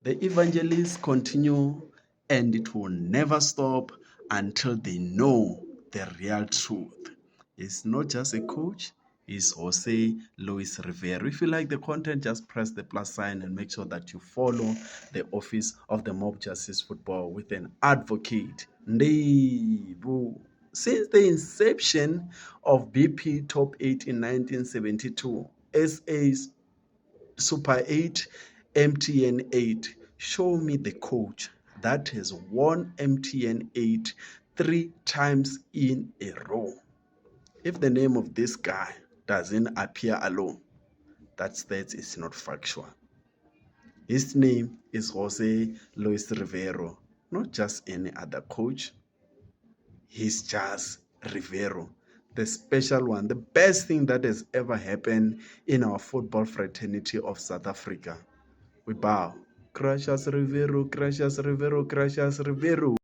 The evangelists continue, and it will never stop until they know the real truth. He's not just a coach, he's Jose Luis Rivero. If you like the content, just press the plus sign and make sure that you follow the Office of the Mob Justice Football with an advocate. Ndebo. Since the inception of BP Top 8 in 1972, SA's Super 8, MTN 8. Show me the coach that has won MTN 8 3 times in a row. If the name of this guy doesn't appear alone, that stats is not factual. His name is Jose Luis Rivero, not just any other coach. He's just Rivero, the special one, the best thing that has ever happened in our football fraternity of South Africa. We bow. Gracias Rivero, gracias Rivero, gracias Rivero.